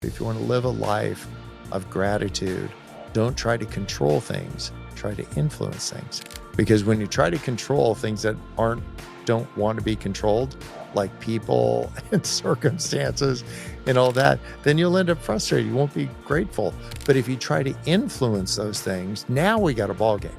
If you want to live a life of gratitude, don't try to control things, try to influence things. Because when you try to control things that don't want to be controlled, like people and circumstances and all that, then you'll end up frustrated. You won't be grateful. But if you try to influence those things, now we got a ball game.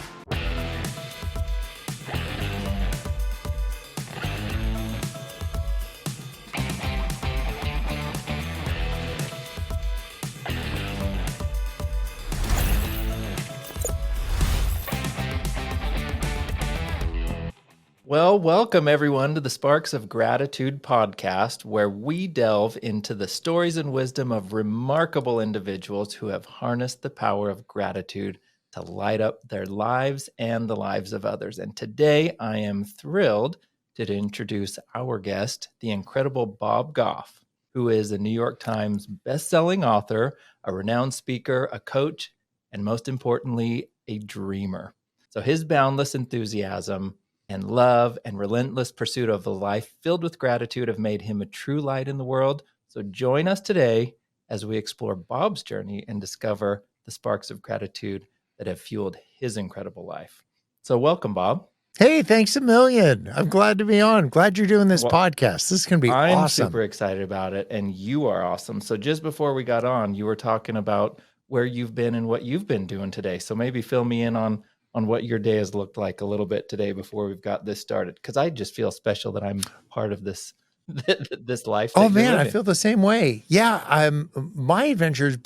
Well, welcome everyone to the Sparks of Gratitude podcast, where we delve into the stories and wisdom of remarkable individuals who have harnessed the power of gratitude to light up their lives and the lives of others. And today I am thrilled to introduce our guest, the incredible Bob Goff, who is a New York Times best-selling author, a renowned speaker, a coach, and most importantly, a dreamer. So his boundless enthusiasm and love and relentless pursuit of a life filled with gratitude have made him a true light in the world. So join us today as we explore Bob's journey and discover the sparks of gratitude that have fueled his incredible life. So welcome, Bob. Hey, thanks a million. I'm glad to be on. Glad you're doing this podcast. This is going to be awesome. I'm super excited about it, and you are awesome. So just before we got on, you were talking about where you've been and what you've been doing today. So maybe fill me in on what your day has looked like a little bit today before we've got this started. Because I just feel special that I'm part of this life. Oh man, I feel the same way. Yeah, my adventures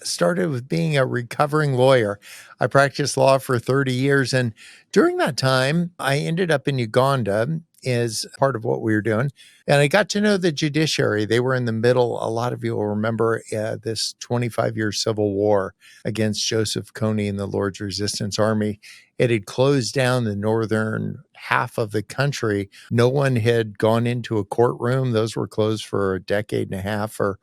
started with being a recovering lawyer. I practiced law for 30 years. And during that time, I ended up in Uganda as part of what we were doing. And I got to know the judiciary. They were in the middle. A lot of you will remember this 25-year civil war against Joseph Kony and the Lord's Resistance Army. It had closed down the northern half of the country. No one had gone into a courtroom. Those were closed for a decade and a half or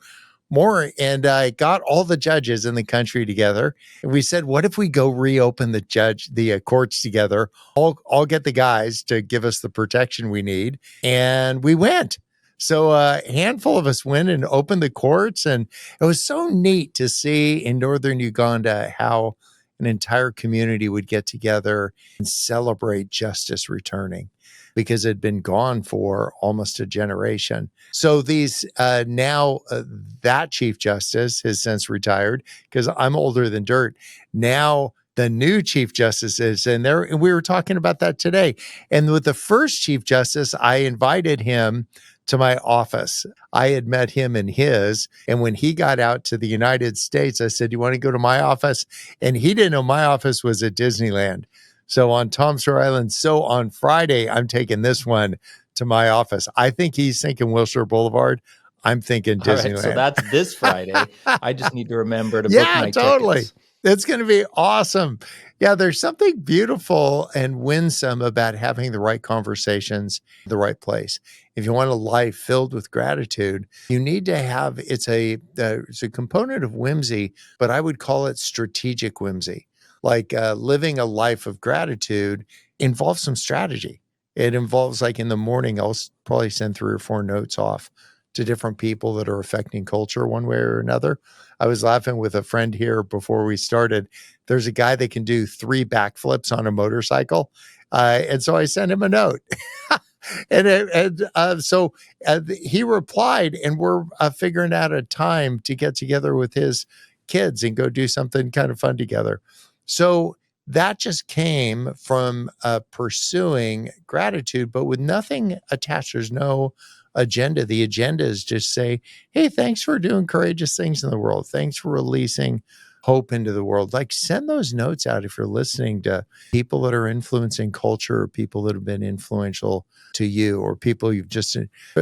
more. And I got all the judges in the country together. And we said, what if we go reopen the courts together? I'll get the guys to give us the protection we need. And we went. So a handful of us went and opened the courts. And it was so neat to see in northern Uganda how an entire community would get together and celebrate justice returning, because it had been gone for almost a generation. So that Chief Justice has since retired, because I'm older than dirt. Now the new Chief Justice is in there, and we were talking about that today. And with the first Chief Justice, I invited him to my office. I had met him in his, and when he got out to the United States, I said, "You want to go to my office?" And he didn't know my office was at Disneyland. So on Tom Sawyer Island. So on Friday, I'm taking this one to my office. I think he's thinking Wilshire Boulevard. I'm thinking Disneyland. All right, so that's this Friday. I just need to remember to book my totally. tickets. It's going to be awesome. Yeah, there's something beautiful and winsome about having the right conversations, the right place. If you want a life filled with gratitude, you need to have, it's a component of whimsy, but I would call it strategic whimsy. Like living a life of gratitude involves some strategy. It involves, like in the morning, I'll probably send 3 or 4 notes off to different people that are affecting culture one way or another. I was laughing with a friend here before we started. There's a guy that can do 3 backflips on a motorcycle. And so I sent him a note. So he replied, and we're figuring out a time to get together with his kids and go do something kind of fun together. So that just came from pursuing gratitude, but with nothing attached. There's no agenda. The agenda is just say, hey, thanks for doing courageous things in the world. Thanks for releasing hope into the world. Like, send those notes out if you're listening to people that are influencing culture, or people that have been influential to you, or people you've just,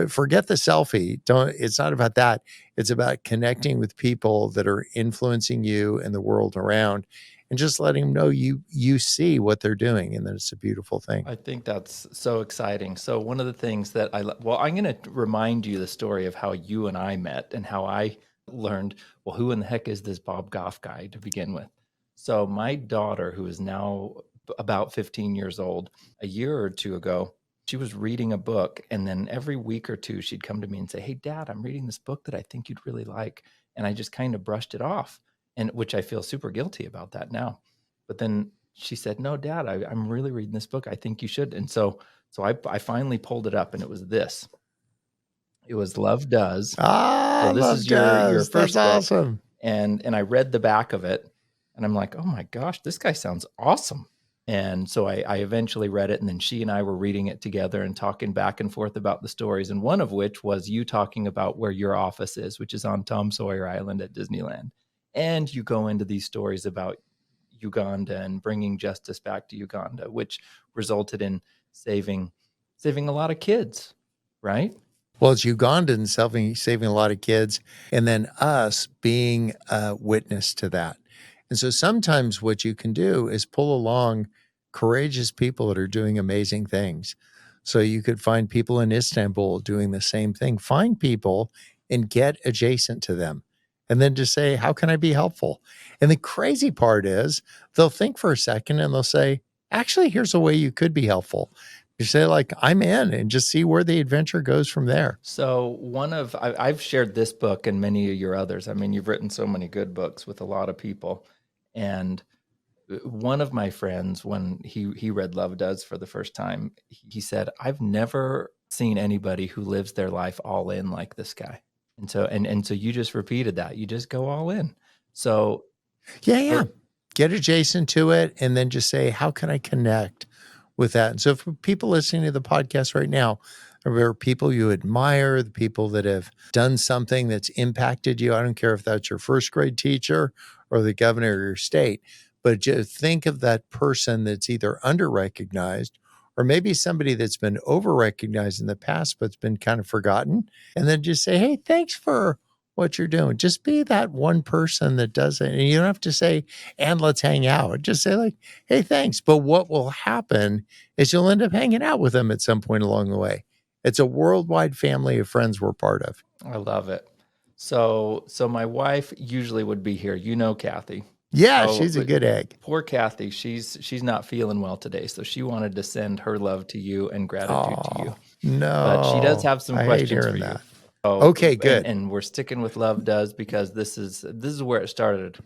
forget the selfie. It's not about that. It's about connecting with people that are influencing you and the world around, and just letting them know you see what they're doing, and that it's a beautiful thing. I think that's so exciting. So one of the things that I'm going to remind you the story of how you and I met and how I learned, well, who in the heck is this Bob Goff guy to begin with? So my daughter, who is now about 15 years old, a year or 2 ago, she was reading a book, and then every week or two, she'd come to me and say, hey, Dad, I'm reading this book that I think you'd really like. And I just kind of brushed it off, and which I feel super guilty about that now. But then she said, "No, Dad, I'm really reading this book. I think you should." And so I finally pulled it up, and it was this. It was Love Does. So Ah, this love is your does. That's first book. awesome. And I read the back of it, and I'm like, "Oh my gosh, this guy sounds awesome." And so I eventually read it, and then she and I were reading it together and talking back and forth about the stories, and one of which was you talking about where your office is, which is on Tom Sawyer Island at Disneyland. And you go into these stories about Uganda and bringing justice back to Uganda, which resulted in saving a lot of kids, right? Well, it's Ugandans saving a lot of kids, and then us being a witness to that. And so sometimes what you can do is pull along courageous people that are doing amazing things. So you could find people in Istanbul doing the same thing. Find people and get adjacent to them. And then just say, how can I be helpful? And the crazy part is they'll think for a second and they'll say, actually, here's a way you could be helpful. You say, like, I'm in, and just see where the adventure goes from there. So I've shared this book and many of your others. I mean, you've written so many good books with a lot of people. And one of my friends, when he read Love Does for the first time, he said, I've never seen anybody who lives their life all in like this guy. And so you just repeated that. You just go all in. So Yeah. Get adjacent to it and then just say, how can I connect with that? And so for people listening to the podcast right now, there are people you admire, the people that have done something that's impacted you. I don't care if that's your first grade teacher or the governor of your state, but just think of that person that's either under-recognized or maybe somebody that's been over-recognized in the past, but's been kind of forgotten. And then just say, hey, thanks for what you're doing. Just be that one person that does it. And you don't have to say, and let's hang out. Just say like, hey, thanks. But what will happen is you'll end up hanging out with them at some point along the way. It's a worldwide family of friends we're part of. I love it. So my wife usually would be here. You know, Kathy. Yeah, Oh, she's a good egg. Poor Kathy. She's not feeling well today. So she wanted to send her love to you and gratitude to you. No. But she does have some I hate questions hearing for you. that. Oh, Okay, good. And we're sticking with Love Does because this is where it started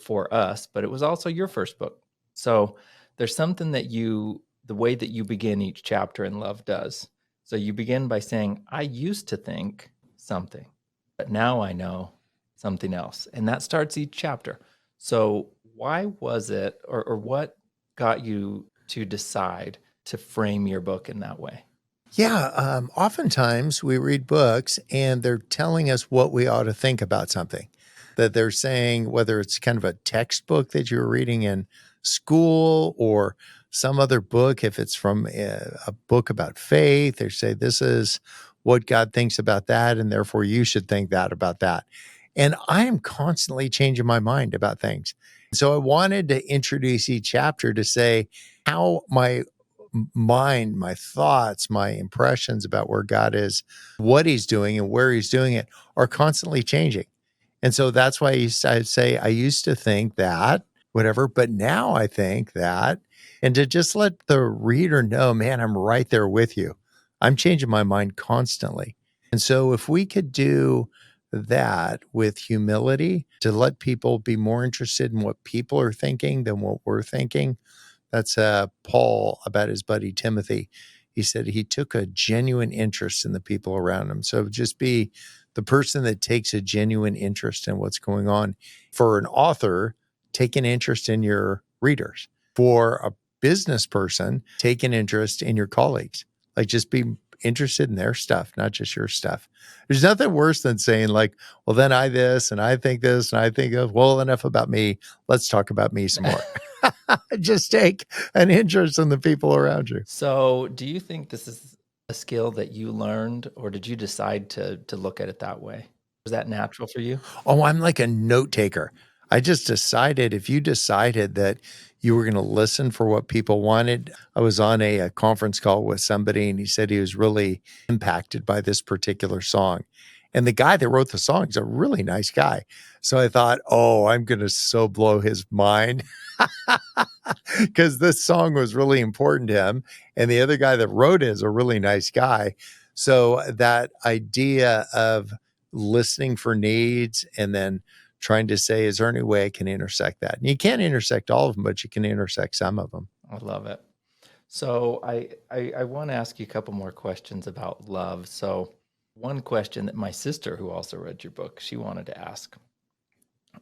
for us, but it was also your first book. So there's something that the way that you begin each chapter in Love Does. So you begin by saying, I used to think something, but now I know something else. And that starts each chapter. So why was it, or what got you to decide to frame your book in that way? Yeah, oftentimes we read books and they're telling us what we ought to think about something. That they're saying, whether it's kind of a textbook that you're reading in school or some other book, if it's from a book about faith, they say this is what God thinks about that, and therefore you should think that about that. And I am constantly changing my mind about things. So I wanted to introduce each chapter to say how my mind, my thoughts, my impressions about where God is, what he's doing and where he's doing it are constantly changing. And so that's why I say I used to think that, whatever, but now I think that, and to just let the reader know, man, I'm right there with you. I'm changing my mind constantly. And so if we could do that with humility to let people be more interested in what people are thinking than what we're thinking. That's Paul about his buddy Timothy. He said he took a genuine interest in the people around him. So just be the person that takes a genuine interest in what's going on. For an author, take an interest in your readers. For a business person, take an interest in your colleagues. Like just be interested in their stuff, not just your stuff. There's nothing worse than saying like, well, then I this and I think this and I think of, well, enough about me. Let's talk about me some more. Just take an interest in the people around you. So do you think this is a skill that you learned, or did you decide to look at it that way? Was that natural for you? Oh, I'm like a note taker. I just decided if you decided that you were going to listen for what people wanted. I was on a conference call with somebody and he said he was really impacted by this particular song. And the guy that wrote the song is a really nice guy. So I thought, oh, I'm going to so blow his mind because this song was really important to him. And the other guy that wrote it is a really nice guy. So that idea of listening for needs, and then trying to say, is there any way I can intersect that? And you can't intersect all of them, but you can intersect some of them. I love it. So I want to ask you a couple more questions about love. So one question that my sister, who also read your book, she wanted to ask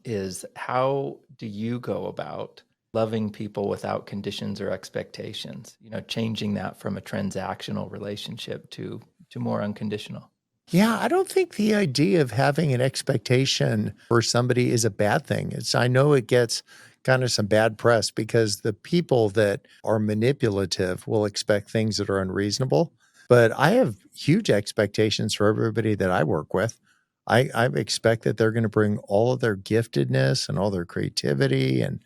is, how do you go about loving people without conditions or expectations? Changing that from a transactional relationship to more unconditional. Yeah, I don't think the idea of having an expectation for somebody is a bad thing. I know it gets kind of some bad press because the people that are manipulative will expect things that are unreasonable. But I have huge expectations for everybody that I work with. I expect that they're going to bring all of their giftedness and all their creativity and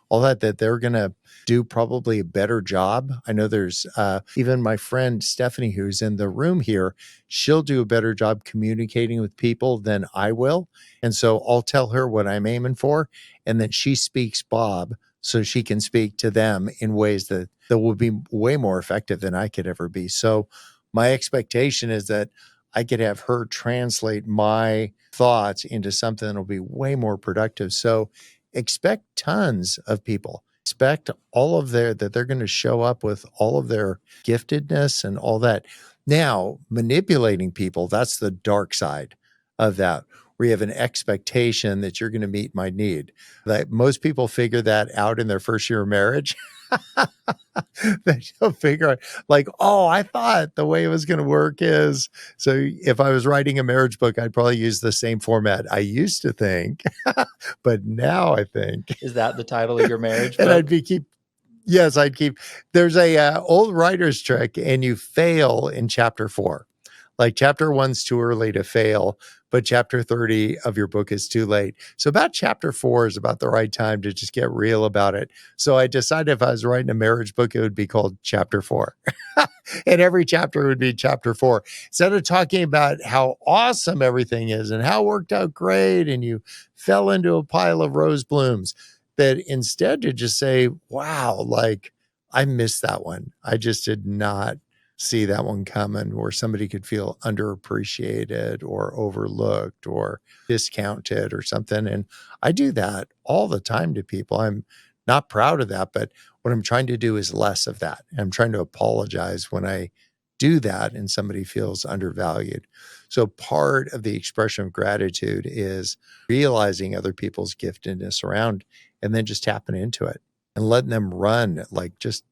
all that they're going to do probably a better job. I know there's even my friend Stephanie, who's in the room here, she'll do a better job communicating with people than I will. And so I'll tell her what I'm aiming for, and then she speaks Bob so she can speak to them in ways that will be way more effective than I could ever be. So my expectation is that I could have her translate my thoughts into something that'll be way more productive. So expect tons of people. Expect all of that they're going to show up with all of their giftedness and all that. Now, manipulating people, that's the dark side of that, where you have an expectation that you're going to meet my need. That most people figure that out in their first year of marriage. They'll figure out, like, oh, I thought the way it was going to work is. So if I was writing a marriage book, I'd probably use the same format. I used to think, but now I think. Is that the title of your marriage And book? I'd keep, there's a old writer's trick, and you fail in chapter 4. Like chapter 1's too early to fail, but chapter 30 of your book is too late. So about chapter 4 is about the right time to just get real about it. So I decided if I was writing a marriage book, it would be called chapter 4. And every chapter would be chapter 4. Instead of talking about how awesome everything is and how it worked out great and you fell into a pile of rose blooms, that instead to just say, wow, like I missed that one. I just did not see that one coming, where somebody could feel underappreciated or overlooked or discounted or something. And I do that all the time to people. I'm not proud of that, but what I'm trying to do is less of that. I'm trying to apologize when I do that and somebody feels undervalued. So part of the expression of gratitude is realizing other people's giftedness around and then just tapping into it and letting them run, like just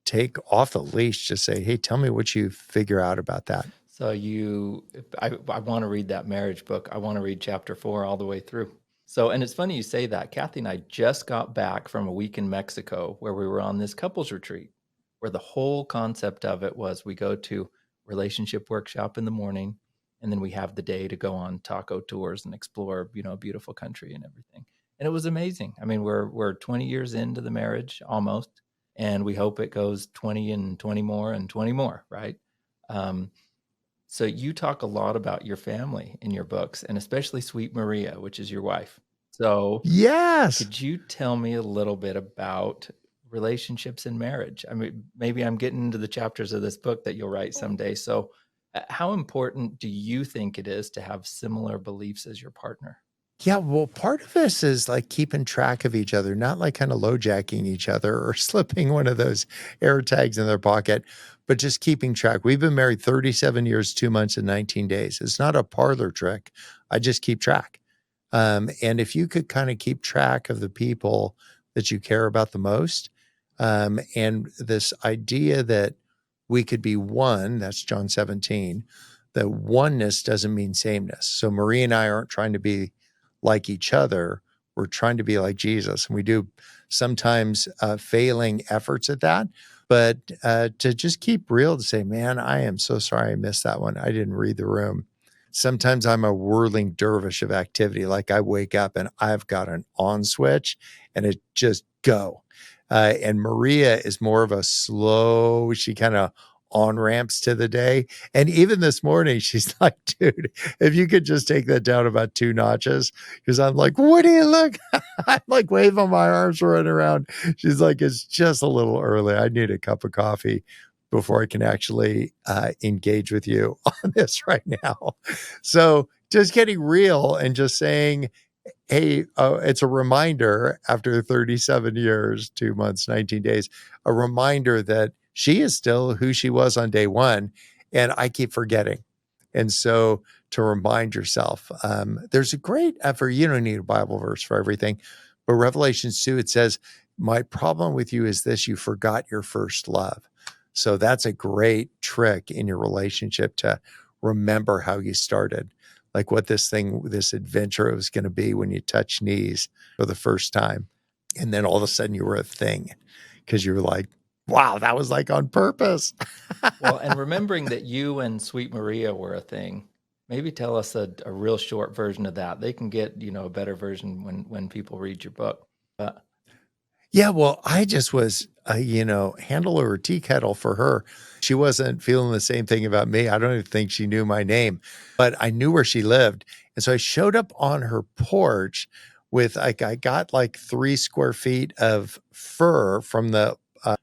take off the leash, just say, hey, tell me what you figure out about that. So I want to read that marriage book. I want to read chapter 4 all the way through. So, and it's funny you say that. Kathy and I just got back from a week in Mexico where we were on this couples retreat, where the whole concept of it was we go to relationship workshop in the morning, and then we have the day to go on taco tours and explore, a beautiful country and everything. And it was amazing. I mean, we're 20 years into the marriage almost, and we hope it goes 20 and 20 more and 20 more, right? So you talk a lot about your family in your books, and especially Sweet Maria, which is your wife. So yes, could you tell me a little bit about relationships and marriage? I mean, maybe I'm getting into the chapters of this book that you'll write someday. So how important do you think it is to have similar beliefs as your partner? Yeah, well, part of this is like keeping track of each other, not like kind of low-jacking each other or slipping one of those air tags in their pocket, but just keeping track. We've been married 37 years, 2 months, and 19 days. It's not a parlor trick. I just keep track. And if you could kind of keep track of the people that you care about the most, and this idea that we could be one, that's John 17, that oneness doesn't mean sameness. So Marie and I aren't trying to be like each other. We're trying to be like Jesus. And we do sometimes failing efforts at that. But to just keep real, to say, man, I am so sorry I missed that one. I didn't read the room. Sometimes I'm a whirling dervish of activity. Like I wake up and I've got an on switch and it just go. And Maria is more of a slow, she kind of on ramps to the day. And even this morning, she's like, dude, if you could just take that down about 2 notches, because I'm like, what do you look? I'm like waving my arms running around. She's like, it's just a little early. I need a cup of coffee before I can actually engage with you on this right now. So just getting real and just saying, hey, it's a reminder after 37 years, 2 months, 19 days, a reminder that she is still who she was on day one. And I keep forgetting. And so to remind yourself, there's a great effort. You don't need a Bible verse for everything, but Revelations 2, it says, my problem with you is this, you forgot your first love. So that's a great trick in your relationship to remember how you started, like what this adventure was going to be when you touch knees for the first time. And then all of a sudden you were a thing because you were like, wow, that was like on purpose. Well, and remembering that you and Sweet Maria were a thing, maybe tell us a real short version of that. They can get, a better version when people read your book. Yeah, well, I just was, handle over tea kettle for her. She wasn't feeling the same thing about me. I don't even think she knew my name, but I knew where she lived. And so I showed up on her porch with I got like 3 square feet of fur from the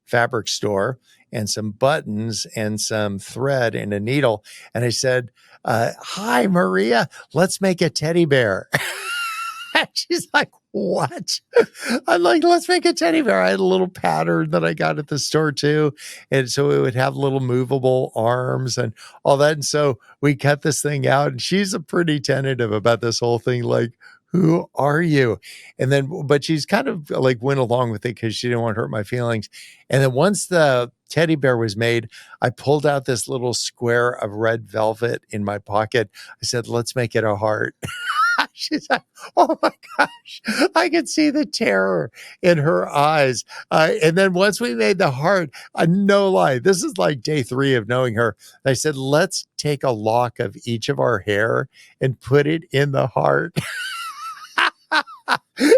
fabric store and some buttons and some thread and a needle. And I said, hi, Maria, let's make a teddy bear. She's like, what? I'm like, let's make a teddy bear. I had a little pattern that I got at the store too. And so it would have little movable arms and all that. And so we cut this thing out, and she's a pretty tentative about this whole thing. Like, who are you? And then, but she's kind of like went along with it because she didn't want to hurt my feelings. And then once the teddy bear was made, I pulled out this little square of red velvet in my pocket. I said, let's make it a heart. She's like, oh my gosh, I could see the terror in her eyes. And then once we made the heart, no lie, this is like day 3 of knowing her. I said, let's take a lock of each of our hair and put it in the heart.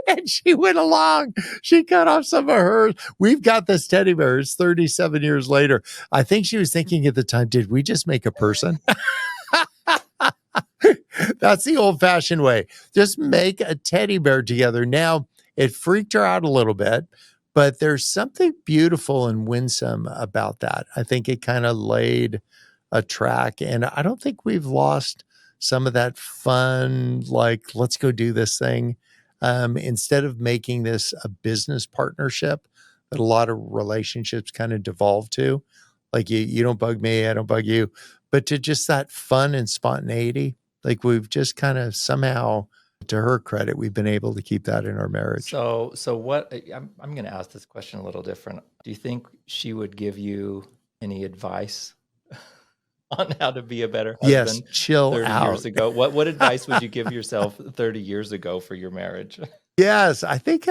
And she went along. She cut off some of hers. We've got this teddy bear. It's 37 years later. I think she was thinking at the time, did we just make a person? That's the old-fashioned way. Just make a teddy bear together. Now, it freaked her out a little bit, but there's something beautiful and winsome about that. I think it kind of laid a track, and I don't think we've lost some of that fun, like, let's go do this thing. Instead of making this a business partnership that a lot of relationships kind of devolve to, like you don't bug me, I don't bug you, but to just that fun and spontaneity. Like we've just kind of somehow, to her credit, we've been able to keep that in our marriage. So what, I'm going to ask this question a little different. Do you think she would give you any advice on how to be a better husband? Yes, chill 30 out. years ago? What advice would you give yourself 30 years ago for your marriage? Yes, I think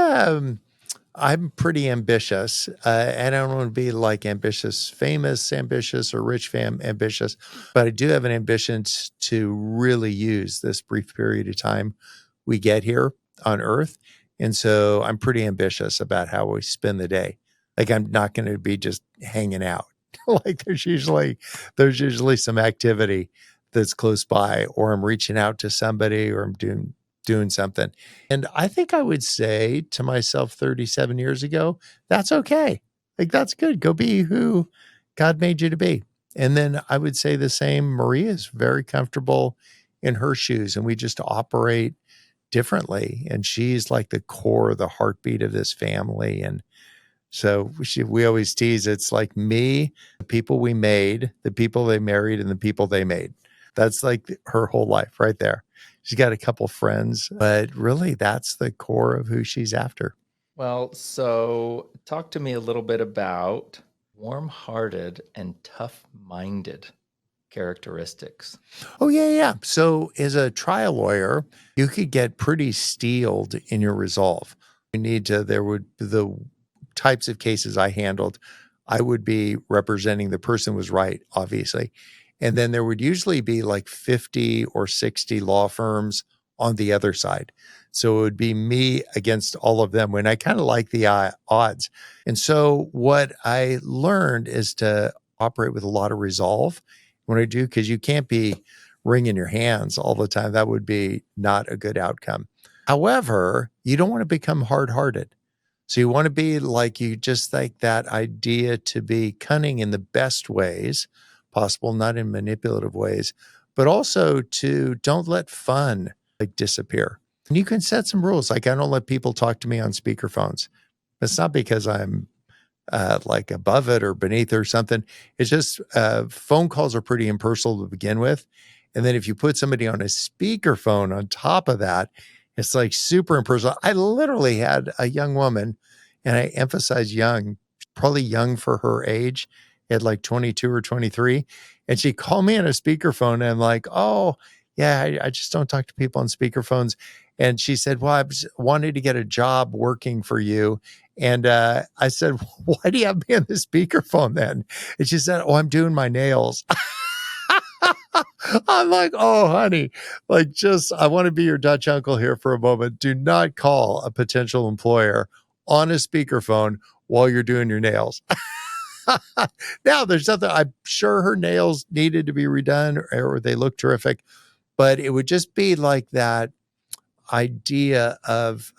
I'm pretty ambitious, and I don't want to be like ambitious, famous ambitious, or rich ambitious, but I do have an ambition to really use this brief period of time we get here on Earth. And so I'm pretty ambitious about how we spend the day. Like I'm not going to be just hanging out. Like there's usually some activity that's close by, or I'm reaching out to somebody, or I'm doing something. And I think I would say to myself 37 years ago, that's okay. Like, that's good. Go be who God made you to be. And then I would say the same. Maria is very comfortable in her shoes, and we just operate differently. And she's like the core, the heartbeat of this family. And so we always tease, it's like me, the people we made, the people they married, and the people they made. That's like her whole life right there. She's got a couple friends, but really that's the core of who she's after. Well, so talk to me a little bit about warm-hearted and tough-minded characteristics. Oh, yeah. So as a trial lawyer, you could get pretty steeled in your resolve. The types of cases I handled, I would be representing the person was right, obviously. And then there would usually be like 50 or 60 law firms on the other side. So it would be me against all of them when I kind of like the odds. And so what I learned is to operate with a lot of resolve when I do, because you can't be wringing your hands all the time. That would be not a good outcome. However, you don't want to become hard-hearted. So you want to be like, you just like that idea to be cunning in the best ways possible, not in manipulative ways, but also to don't let fun like disappear. And you can set some rules. Like I don't let people talk to me on speakerphones. It's not because I'm like above it or beneath it or something. It's just phone calls are pretty impersonal to begin with. And then if you put somebody on a speakerphone on top of that, it's like super impersonal. I literally had a young woman, and I emphasize young, probably young for her age, at like 22 or 23. And she called me on a speakerphone, and I'm like, oh, yeah, I just don't talk to people on speakerphones. And she said, well, I was wanting to get a job working for you. And I said, why do you have me on the speakerphone then? And she said, oh, I'm doing my nails. I'm like, oh, honey, like just, I want to be your Dutch uncle here for a moment. Do not call a potential employer on a speakerphone while you're doing your nails. Now, there's nothing, I'm sure her nails needed to be redone or they look terrific, but it would just be like that idea of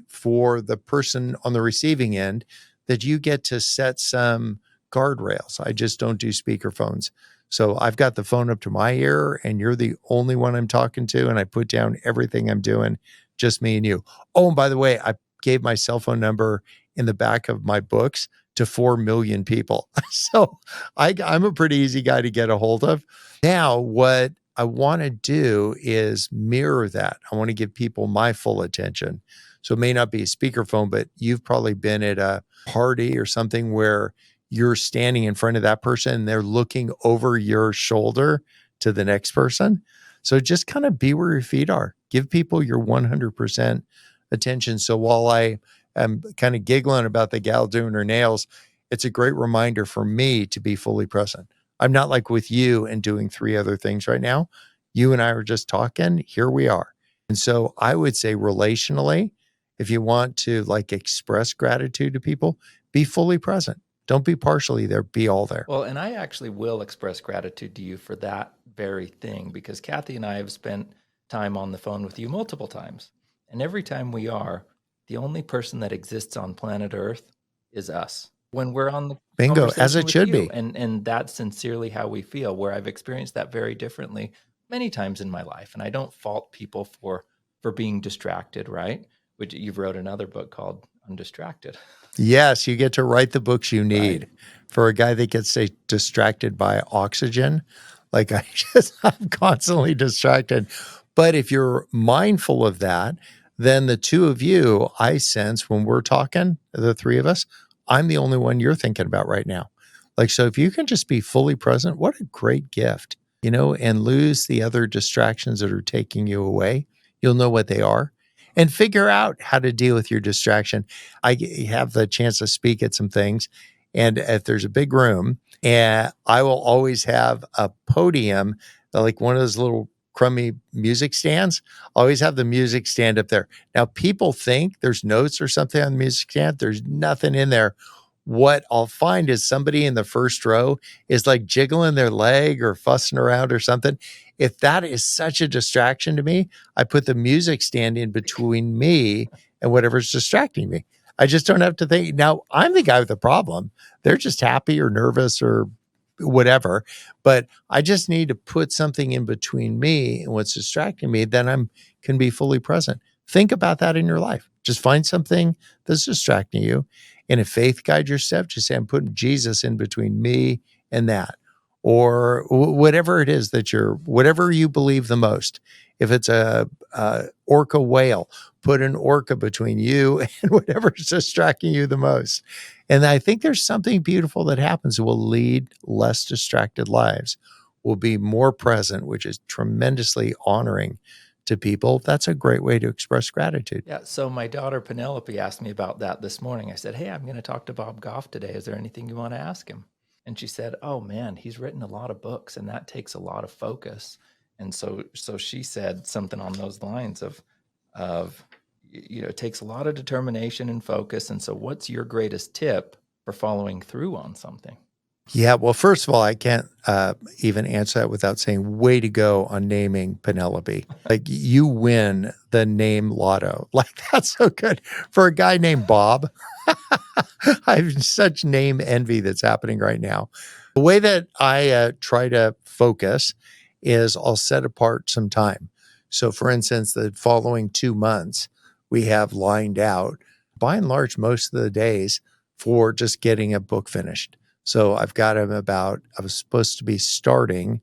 for the person on the receiving end that you get to set some guardrails. I just don't do speakerphones. So I've got the phone up to my ear and you're the only one I'm talking to. And I put down everything I'm doing, just me and you. Oh, and by the way, I gave my cell phone number in the back of my books to 4 million people. So I'm a pretty easy guy to get a hold of. Now, what I want to do is mirror that. I want to give people my full attention. So it may not be a speakerphone, but you've probably been at a party or something where you're standing in front of that person and they're looking over your shoulder to the next person. So just kind of be where your feet are. Give people your 100% attention. So while I am kind of giggling about the gal doing her nails, it's a great reminder for me to be fully present. I'm not like with you and doing 3 other things right now. You and I are just talking. Here we are. And so I would say relationally, if you want to like express gratitude to people, be fully present. Don't be partially there, be all there. Well, and I actually will express gratitude to you for that very thing because Kathy and I have spent time on the phone with you multiple times. And every time we are, the only person that exists on planet Earth is us. When we're on the Bingo, as conversation it with should you, be. and that's sincerely how we feel, where I've experienced that very differently many times in my life. And I don't fault people for being distracted, right? Which you've wrote another book called Undistracted. Yes, you get to write the books you need. Right. For a guy that gets distracted by oxygen, like I'm constantly distracted. But if you're mindful of that, then the two of you, I sense when we're talking, the 3 of us, I'm the only one you're thinking about right now. Like, so if you can just be fully present, what a great gift, and lose the other distractions that are taking you away. You'll know what they are and figure out how to deal with your distraction. I have the chance to speak at some things, and if there's a big room, and I will always have a podium, like one of those little crummy music stands. I always have the music stand up there. Now, people think there's notes or something on the music stand. There's nothing in there. What I'll find is somebody in the first row is like jiggling their leg or fussing around or something. If that is such a distraction to me, I put the music stand in between me and whatever's distracting me. I just don't have to think. Now, I'm the guy with the problem. They're just happy or nervous or whatever, but I just need to put something in between me and what's distracting me. Then I'm can be fully present. Think about that in your life. Just find something that's distracting you. And if faith guides your step, just say, I'm putting Jesus in between me and that. Or whatever it is that whatever you believe the most. If it's a orca whale, put an orca between you and whatever's distracting you the most. And I think there's something beautiful that happens. We'll lead less distracted lives. We'll be more present, which is tremendously honoring to people. That's a great way to express gratitude. Yeah. So my daughter Penelope asked me about that this morning. I said, hey, I'm going to talk to Bob Goff today. Is there anything you want to ask him? And she said, oh man, he's written a lot of books and that takes a lot of focus. And so she said something on those lines of, it takes a lot of determination and focus. And so what's your greatest tip for following through on something? Yeah, well, first of all, I can't even answer that without saying, way to go on naming Penelope. Like, you win the name lotto. Like, that's so good. For a guy named Bob, I have such name envy that's happening right now. The way that I try to focus is I'll set apart some time. So, for instance, the following 2 months, we have lined out, by and large, most of the days for just getting a book finished. So, I've got them about, I was supposed to be starting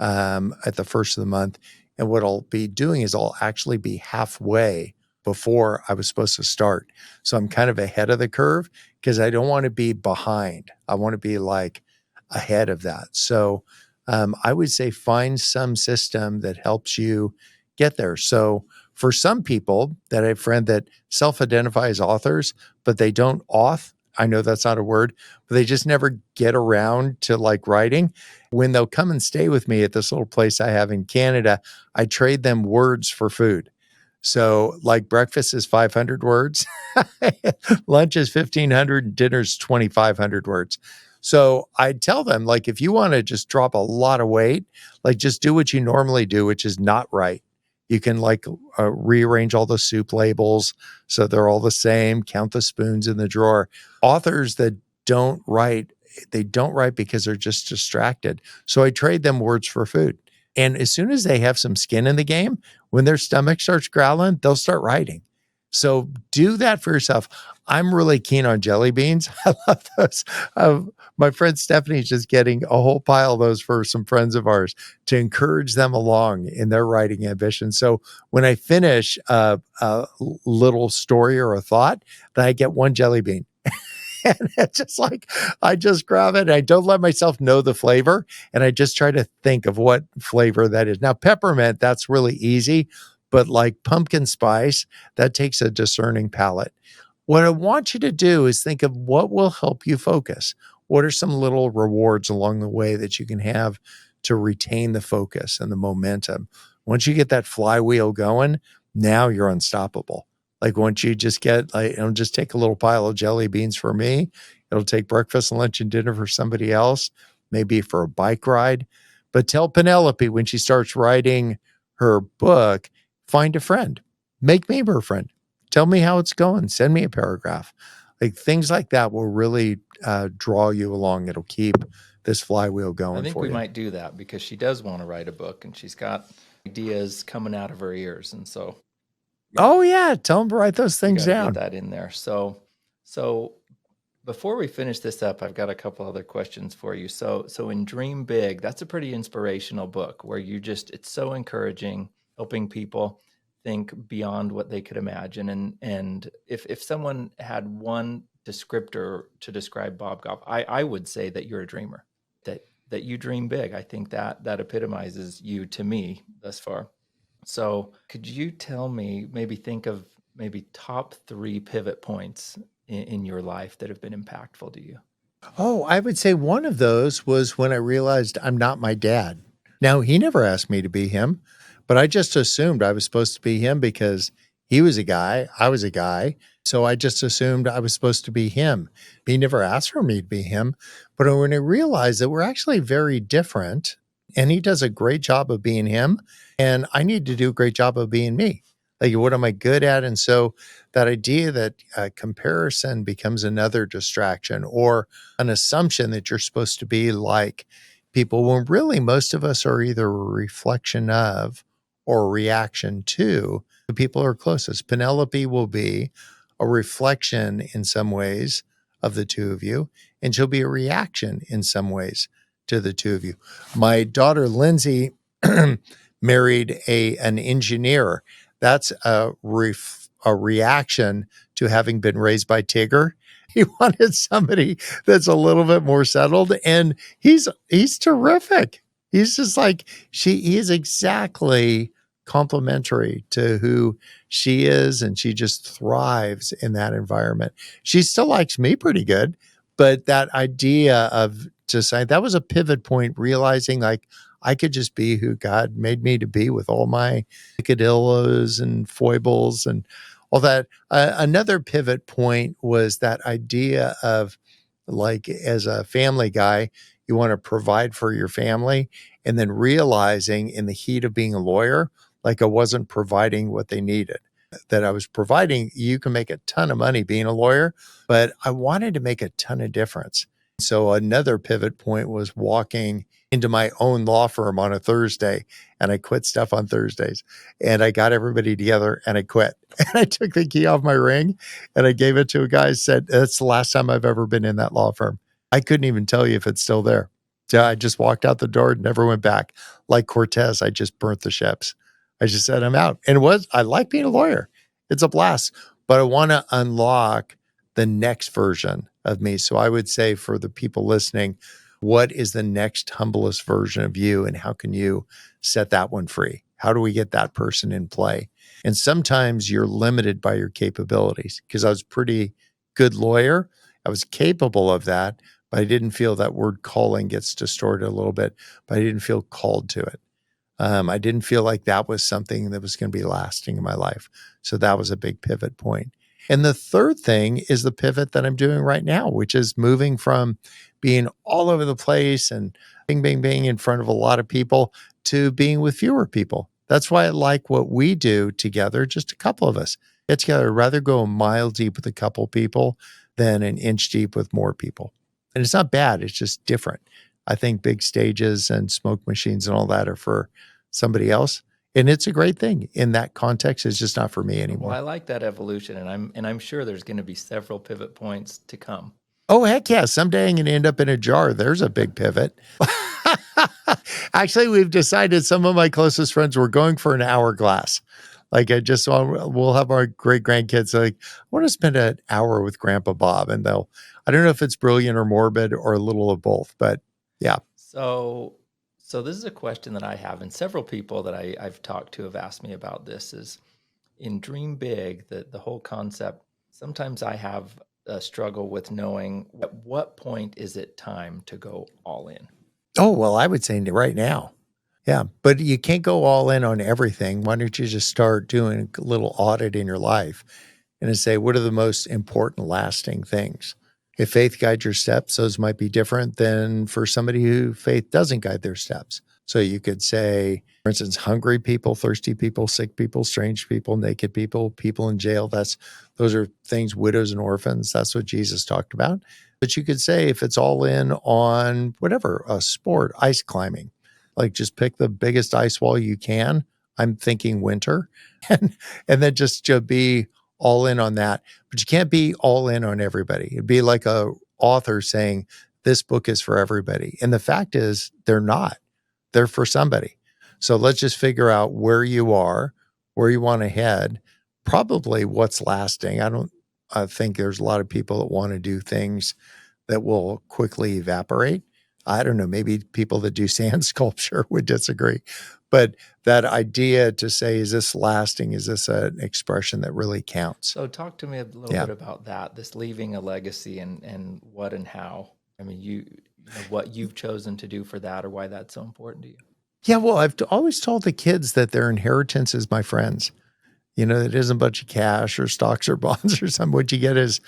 at the first of the month. And what I'll be doing is I'll actually be halfway before I was supposed to start. So I'm kind of ahead of the curve because I don't want to be behind. I want to be like ahead of that. So I would say find some system that helps you get there. So for some people that I have friend that self-identify as authors, but they don't auth, I know that's not a word, but they just never get around to like writing. When they'll come and stay with me at this little place I have in Canada, I trade them words for food. So like breakfast is 500 words, lunch is 1500, and dinner's 2500 words. So I tell them, like, if you want to just drop a lot of weight, like just do what you normally do, which is not write. You can like rearrange all the soup labels so they're all the same, count the spoons in the drawer. Authors that don't write, they don't write because they're just distracted. So I trade them words for food. And as soon as they have some skin in the game, when their stomach starts growling, they'll start writing. So do that for yourself. I'm really keen on jelly beans. I love those. My friend Stephanie's just getting a whole pile of those for some friends of ours to encourage them along in their writing ambition. So when I finish a little story or a thought, then I get one jelly bean. And it's just like, I just grab it. And I don't let myself know the flavor. And I just try to think of what flavor that is. Now, peppermint, that's really easy. But like pumpkin spice, that takes a discerning palate. What I want you to do is think of what will help you focus. What are some little rewards along the way that you can have to retain the focus and the momentum? Once you get that flywheel going, now you're unstoppable. Like once you just get, like, it'll just take a little pile of jelly beans for me. It'll take breakfast, lunch, and dinner for somebody else, maybe for a bike ride. But tell Penelope when she starts writing her book, find a friend, make me her friend. Tell me how it's going. Send me a paragraph. Like things like that will really draw you along. It'll keep this flywheel going I think for we you. might do that because she does want to write a book and she's got ideas coming out of her ears. And so Oh yeah, tell them to write those we things got to down. get that in there. So before we finish this up, I've got a couple other questions for you. So in Dream Big, that's a pretty inspirational book where it's so encouraging, helping people think beyond what they could imagine. And if someone had one descriptor to describe Bob Goff, I would say that you're a dreamer, that you dream big. I think that epitomizes you to me thus far. So could you tell me, think of top 3 pivot points in your life that have been impactful to you? Oh, I would say one of those was when I realized I'm not my dad. Now, he never asked me to be him, but I just assumed I was supposed to be him because he was a guy, I was a guy. So I just assumed I was supposed to be him. He never asked for me to be him. But when I realized that we're actually very different, and he does a great job of being him, and I need to do a great job of being me. Like, what am I good at? And so that idea that comparison becomes another distraction or an assumption that you're supposed to be like people, when really most of us are either a reflection of or a reaction to the people who are closest. Penelope will be a reflection in some ways of the two of you, and she'll be a reaction in some ways to the two of you. My daughter Lindsay married an engineer. That's a reaction to having been raised by Tigger. He wanted somebody that's a little bit more settled, and he's terrific. He's just like he is exactly complementary to who she is, and she just thrives in that environment. She still likes me pretty good, but that idea of just saying that was a pivot point, realizing like I could just be who God made me to be with all my picadillos and foibles and all that. Another pivot point was that idea of like, as a family guy, you want to provide for your family, and then realizing in the heat of being a lawyer, like I wasn't providing what they needed. That I was providing, you can make a ton of money being a lawyer, but I wanted to make a ton of difference. So another pivot point was walking into my own law firm on a Thursday, and I quit stuff on Thursdays. And I got everybody together and I quit. And I took the key off my ring and I gave it to a guy, said, that's the last time I've ever been in that law firm. I couldn't even tell you if it's still there. So I just walked out the door and never went back. Like Cortez, I just burnt the ships. I just said, I'm out. And I like being a lawyer. It's a blast, but I want to unlock the next version of me. So I would say for the people listening, what is the next humblest version of you and how can you set that one free? How do we get that person in play? And sometimes you're limited by your capabilities because I was a pretty good lawyer. I was capable of that, but I didn't feel that word calling gets distorted a little bit, but I didn't feel called to it. I didn't feel like that was something that was going to be lasting in my life. So that was a big pivot point. And the third thing is the pivot that I'm doing right now, which is moving from being all over the place and being in front of a lot of people to being with fewer people. That's why I like what we do together, just a couple of us get together. I'd rather go a mile deep with a couple people than an inch deep with more people. And it's not bad. It's just different. I think big stages and smoke machines and all that are for somebody else. And it's a great thing in that context. It's just not for me anymore. Well, I like that evolution, and I'm sure there's going to be several pivot points to come. Oh, heck yeah. Someday I'm going to end up in a jar. There's a big pivot. Actually, we've decided some of my closest friends were going for an hourglass. Like we'll have our great grandkids like, I want to spend an hour with Grandpa Bob. And I don't know if it's brilliant or morbid or a little of both, but yeah. So this is a question that I have, and several people that I've talked to have asked me about this, is in Dream Big, the whole concept, sometimes I have a struggle with knowing at what point is it time to go all in. Oh, well, I would say right now. Yeah, but you can't go all in on everything. Why don't you just start doing a little audit in your life and say, what are the most important lasting things? If faith guides your steps, those might be different than for somebody who faith doesn't guide their steps. So you could say, for instance, hungry people, thirsty people, sick people, strange people, naked people, people in jail. Those are things, widows and orphans. That's what Jesus talked about. But you could say if it's all in on whatever, a sport, ice climbing, like just pick the biggest ice wall you can. I'm thinking winter and then just to be all in on that. But you can't be all in on everybody. It'd be like a author saying, this book is for everybody. And the fact is they're not. They're for somebody. So let's just figure out where you are, where you want to head, probably what's lasting. I think there's a lot of people that want to do things that will quickly evaporate. I don't know, maybe people that do sand sculpture would disagree. But that idea to say, is this lasting? Is this an expression that really counts? So talk to me a little bit about that, this leaving a legacy and what and how. I mean, you know, what you've chosen to do for that or why that's so important to you. Yeah, well, I've always told the kids that their inheritance is my friends. You know, it isn't a bunch of cash or stocks or bonds or something. What you get is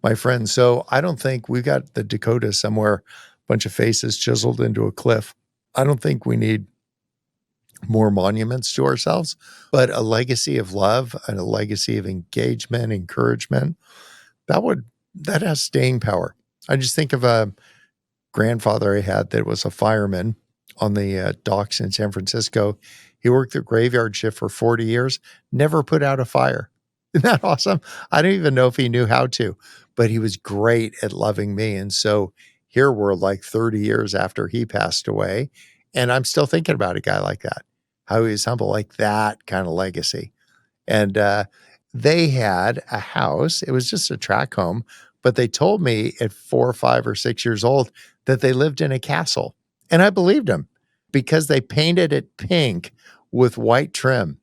my friends. So I don't think we've got the Dakota somewhere, a bunch of faces chiseled into a cliff. I don't think we need more monuments to ourselves, but a legacy of love and a legacy of engagement, encouragement, that has staying power. I just think of a grandfather I had that was a fireman on the docks in San Francisco. He worked the graveyard shift for 40 years, never put out a fire. Isn't that awesome? I don't even know if he knew how to, but he was great at loving me. And so here we're like 30 years after he passed away, and I'm still thinking about a guy like that, how he was humble, like that kind of legacy. And they had a house. It was just a tract home, but they told me at 4 or 5 or 6 years old that they lived in a castle. And I believed them because they painted it pink with white trim.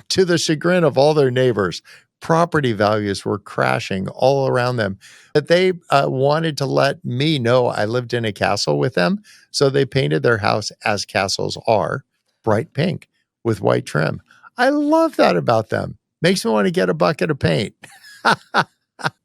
To the chagrin of all their neighbors. Property values were crashing all around them. But they wanted to let me know I lived in a castle with them. So they painted their house, as castles are, bright pink with white trim. I love that about them. Makes me want to get a bucket of paint.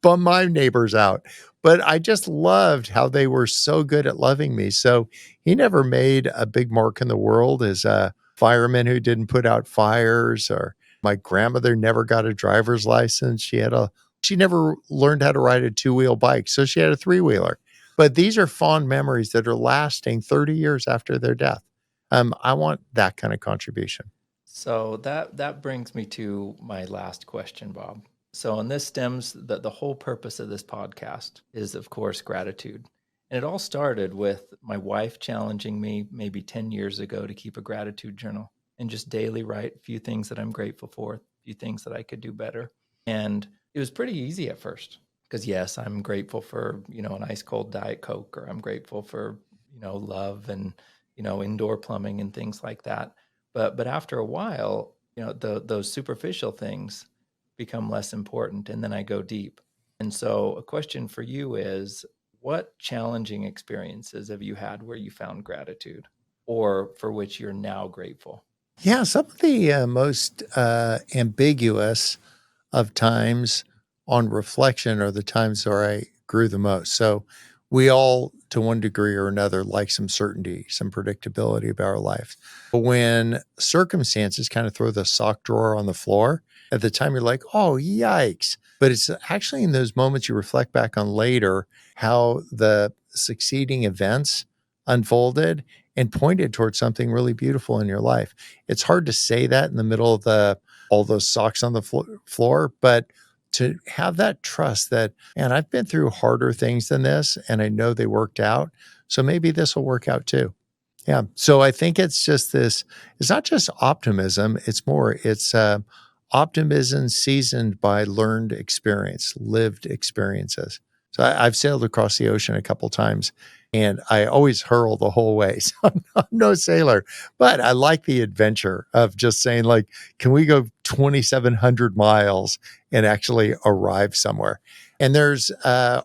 Bum my neighbors out. But I just loved how they were so good at loving me. So he never made a big mark in the world as a fireman who didn't put out fires, or my grandmother never got a driver's license. She never learned how to ride a 2-wheel bike. So she had a 3-wheeler. But these are fond memories that are lasting 30 years after their death. I want that kind of contribution. So that brings me to my last question, Bob. So, and this stems the whole purpose of this podcast is, of course, gratitude. And it all started with my wife challenging me maybe 10 years ago to keep a gratitude journal and just daily write a few things that I'm grateful for, a few things that I could do better. And it was pretty easy at first because, yes, I'm grateful for, an ice cold Diet Coke, or I'm grateful for, love and, indoor plumbing and things like that. But after a while, those superficial things become less important, and then I go deep. And so a question for you is, what challenging experiences have you had where you found gratitude, or for which you're now grateful? Yeah, some of the most ambiguous of times on reflection are the times where I grew the most. So we all, to one degree or another, like some certainty, some predictability about our life. But when circumstances kind of throw the sock drawer on the floor, at the time you're like, oh, yikes. But it's actually in those moments you reflect back on later how the succeeding events unfolded and pointed towards something really beautiful in your life. It's hard to say that in the middle of all those socks on the floor, but to have that trust that, man, I've been through harder things than this and I know they worked out. So maybe this will work out too. Yeah. So I think it's just this, it's not just optimism. It's optimism seasoned by learned experience, lived experiences. So I've sailed across the ocean a couple times and I always hurl the whole way. So I'm no sailor, but I like the adventure of just saying, like, can we go 2,700 miles and actually arrive somewhere? And there's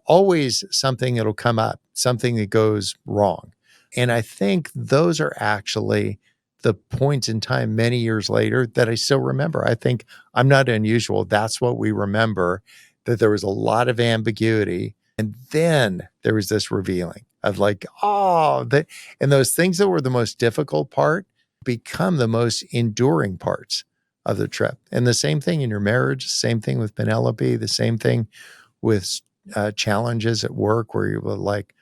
always something that'll come up, something that goes wrong. And I think those are actually the points in time many years later that I still remember. I think I'm not unusual. That's what we remember, that there was a lot of ambiguity. And then there was this revealing of like, and those things that were the most difficult part become the most enduring parts of the trip. And the same thing in your marriage, same thing with Penelope, the same thing with challenges at work where you were like,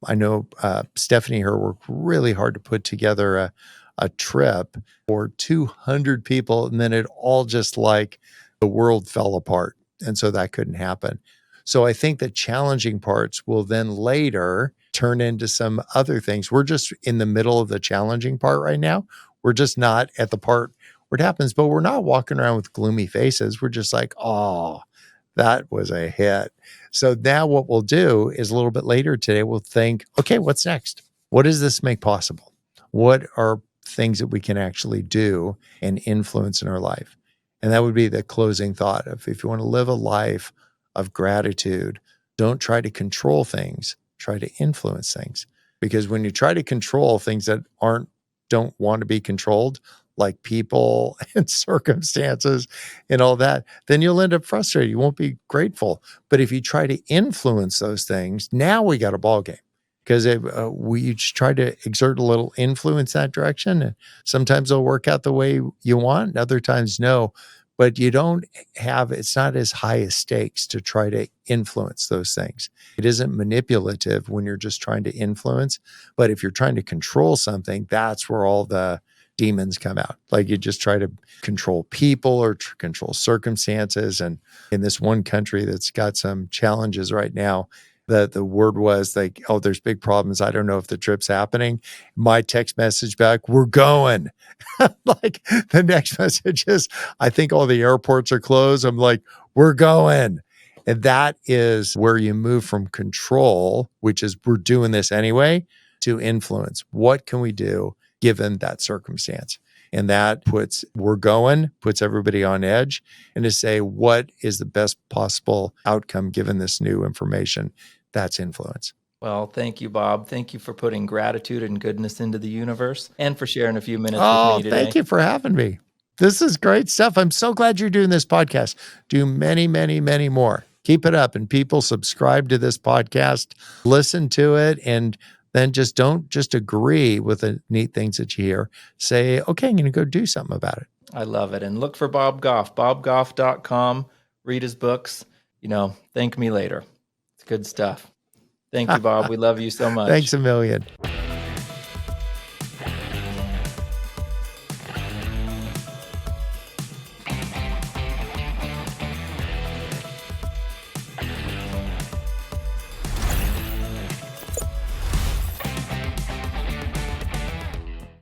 I know Stephanie, her worked really hard to put together a trip for 200 people. And then it all just like the world fell apart. And so that couldn't happen. So I think the challenging parts will then later turn into some other things. We're just in the middle of the challenging part right now. We're just not at the part where it happens, but we're not walking around with gloomy faces. We're just like, oh, that was a hit. So now what we'll do is a little bit later today, we'll think, okay, what's next? What does this make possible? What are things that we can actually do and influence in our life? And that would be the closing thought of, if you want to live a life of gratitude, don't try to control things, try to influence things. Because when you try to control things that don't want to be controlled, like people and circumstances and all that, then you'll end up frustrated. You won't be grateful. But if you try to influence those things, now we got a ball game. Because we just try to exert a little influence that direction. And sometimes it'll work out the way you want, other times no. But it's not as high as stakes to try to influence those things. It isn't manipulative when you're just trying to influence. But if you're trying to control something, that's where all the demons come out. Like you just try to control people or control circumstances. And in this one country that's got some challenges right now, the word was like, oh, there's big problems. I don't know if the trip's happening. My text message back, we're going. Like the next message is, I think all the airports are closed. I'm like, we're going. And that is where you move from control, which is we're doing this anyway, to influence. What can we do given that circumstance? And that puts everybody on edge, and to say, what is the best possible outcome given this new information? That's influence. Well, thank you, Bob. Thank you for putting gratitude and goodness into the universe and for sharing a few minutes with me today. Thank you for having me. This is great stuff. I'm so glad you're doing this podcast. Do many, many, many more. Keep it up. And people, subscribe to this podcast, listen to it, and then don't just agree with the neat things that you hear. Say, okay, I'm going to go do something about it. I love it. And look for Bob Goff, bobgoff.com. Read his books. Thank me later. It's good stuff. Thank you, Bob. We love you so much. Thanks a million.